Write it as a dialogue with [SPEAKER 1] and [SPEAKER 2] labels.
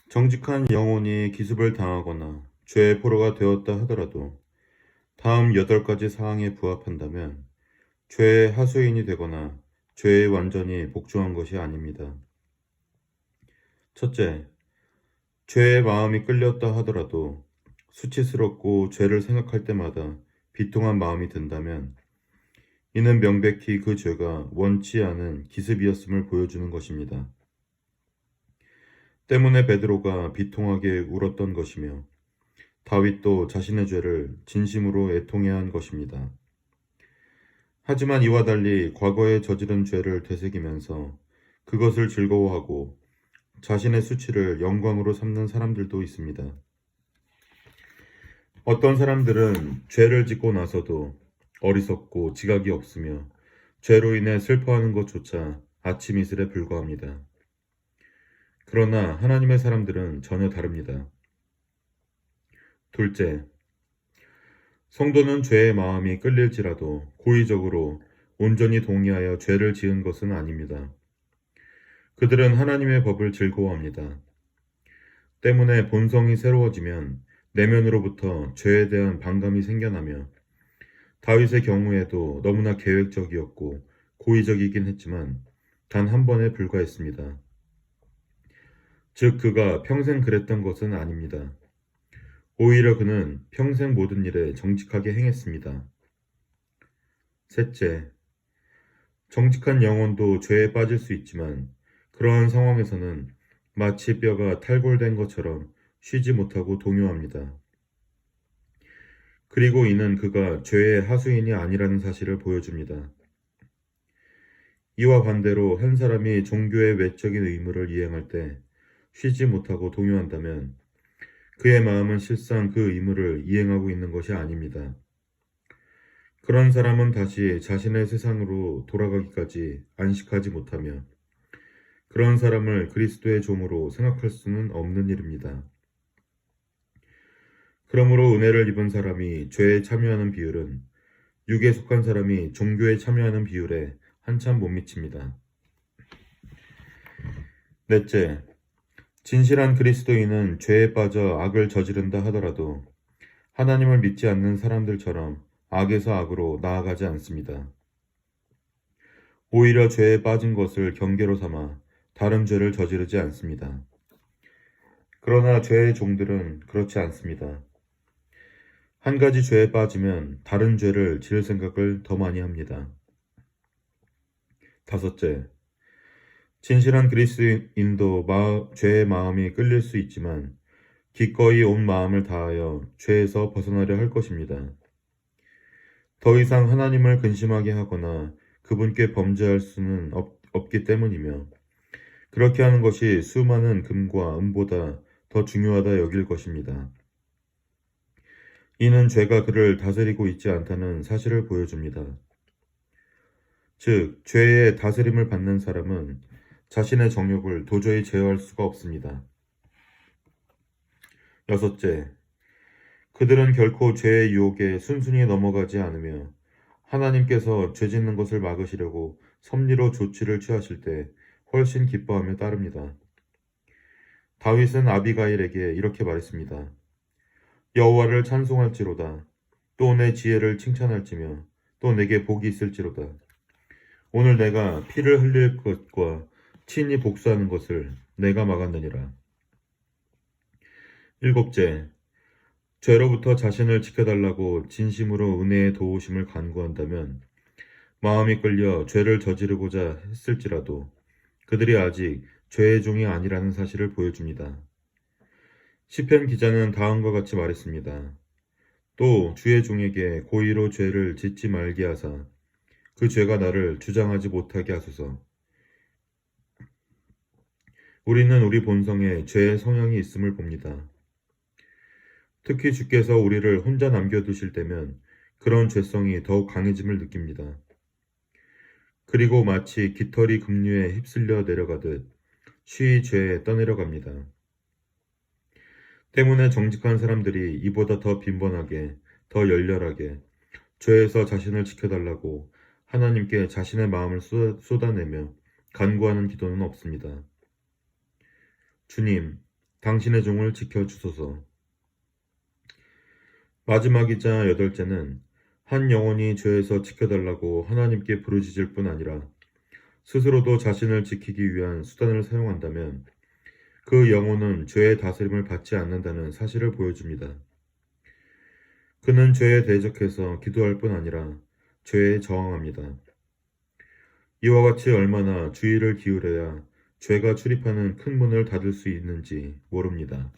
[SPEAKER 1] 정직한 영혼이 기습을 당하거나 죄의 포로가 되었다 하더라도 다음 8가지 사항에 부합한다면 죄의 하수인이 되거나 죄에 완전히 복종한 것이 아닙니다. 첫째, 죄의 마음이 끌렸다 하더라도 수치스럽고 죄를 생각할 때마다 비통한 마음이 든다면 이는 명백히 그 죄가 원치 않은 기습이었음을 보여주는 것입니다. 때문에 베드로가 비통하게 울었던 것이며 다윗도 자신의 죄를 진심으로 애통해야 한 것입니다. 하지만 이와 달리 과거에 저지른 죄를 되새기면서 그것을 즐거워하고 자신의 수치를 영광으로 삼는 사람들도 있습니다. 어떤 사람들은 죄를 짓고 나서도 어리석고 지각이 없으며 죄로 인해 슬퍼하는 것조차 아침 이슬에 불과합니다. 그러나 하나님의 사람들은 전혀 다릅니다. 둘째, 성도는 죄의 마음이 끌릴지라도 고의적으로 온전히 동의하여 죄를 지은 것은 아닙니다. 그들은 하나님의 법을 즐거워합니다. 때문에 본성이 새로워지면 내면으로부터 죄에 대한 반감이 생겨나며 다윗의 경우에도 너무나 계획적이었고 고의적이긴 했지만 단 한 번에 불과했습니다. 즉 그가 평생 그랬던 것은 아닙니다. 오히려 그는 평생 모든 일에 정직하게 행했습니다. 셋째, 정직한 영혼도 죄에 빠질 수 있지만 그러한 상황에서는 마치 뼈가 탈골된 것처럼 쉬지 못하고 동요합니다. 그리고 이는 그가 죄의 하수인이 아니라는 사실을 보여줍니다. 이와 반대로 한 사람이 종교의 외적인 의무를 이행할 때 쉬지 못하고 동요한다면 그의 마음은 실상 그 의무를 이행하고 있는 것이 아닙니다. 그런 사람은 다시 자신의 세상으로 돌아가기까지 안식하지 못하며 그런 사람을 그리스도의 종으로 생각할 수는 없는 일입니다. 그러므로 은혜를 입은 사람이 죄에 참여하는 비율은 육에 속한 사람이 종교에 참여하는 비율에 한참 못 미칩니다. 넷째, 진실한 그리스도인은 죄에 빠져 악을 저지른다 하더라도 하나님을 믿지 않는 사람들처럼 악에서 악으로 나아가지 않습니다. 오히려 죄에 빠진 것을 경계로 삼아 다른 죄를 저지르지 않습니다. 그러나 죄의 종들은 그렇지 않습니다. 한 가지 죄에 빠지면 다른 죄를 지을 생각을 더 많이 합니다. 다섯째, 진실한 그리스도인도 죄의 마음이 끌릴 수 있지만 기꺼이 온 마음을 다하여 죄에서 벗어나려 할 것입니다. 더 이상 하나님을 근심하게 하거나 그분께 범죄할 수는 없기 때문이며 그렇게 하는 것이 수많은 금과 은보다 더 중요하다 여길 것입니다. 이는 죄가 그를 다스리고 있지 않다는 사실을 보여줍니다. 즉, 죄의 다스림을 받는 사람은 자신의 정욕을 도저히 제어할 수가 없습니다. 여섯째, 그들은 결코 죄의 유혹에 순순히 넘어가지 않으며 하나님께서 죄 짓는 것을 막으시려고 섭리로 조치를 취하실 때 훨씬 기뻐하며 따릅니다. 다윗은 아비가일에게 이렇게 말했습니다. 여호와를 찬송할지로다. 또 내 지혜를 칭찬할지며 또 내게 복이 있을지로다. 오늘 내가 피를 흘릴 것과 친히 복수하는 것을 내가 막았느니라. 일곱째, 죄로부터 자신을 지켜달라고 진심으로 은혜의 도우심을 간구한다면 마음이 끌려 죄를 저지르고자 했을지라도 그들이 아직 죄의 종이 아니라는 사실을 보여줍니다. 시편 기자는 다음과 같이 말했습니다. 또 주의 종에게 고의로 죄를 짓지 말게 하사 그 죄가 나를 주장하지 못하게 하소서. 우리는 우리 본성에 죄의 성향이 있음을 봅니다. 특히 주께서 우리를 혼자 남겨두실 때면 그런 죄성이 더욱 강해짐을 느낍니다. 그리고 마치 깃털이 급류에 휩쓸려 내려가듯 쉬이 죄에 떠내려갑니다. 때문에 정직한 사람들이 이보다 더 빈번하게, 더 열렬하게 죄에서 자신을 지켜달라고 하나님께 자신의 마음을 쏟아내며 간구하는 기도는 없습니다. 주님, 당신의 종을 지켜주소서. 마지막이자 여덟째는 한 영혼이 죄에서 지켜달라고 하나님께 부르짖을 뿐 아니라 스스로도 자신을 지키기 위한 수단을 사용한다면 그 영혼은 죄의 다스림을 받지 않는다는 사실을 보여줍니다. 그는 죄에 대적해서 기도할 뿐 아니라 죄에 저항합니다. 이와 같이 얼마나 주의를 기울여야 죄가 출입하는 큰 문을 닫을 수 있는지 모릅니다.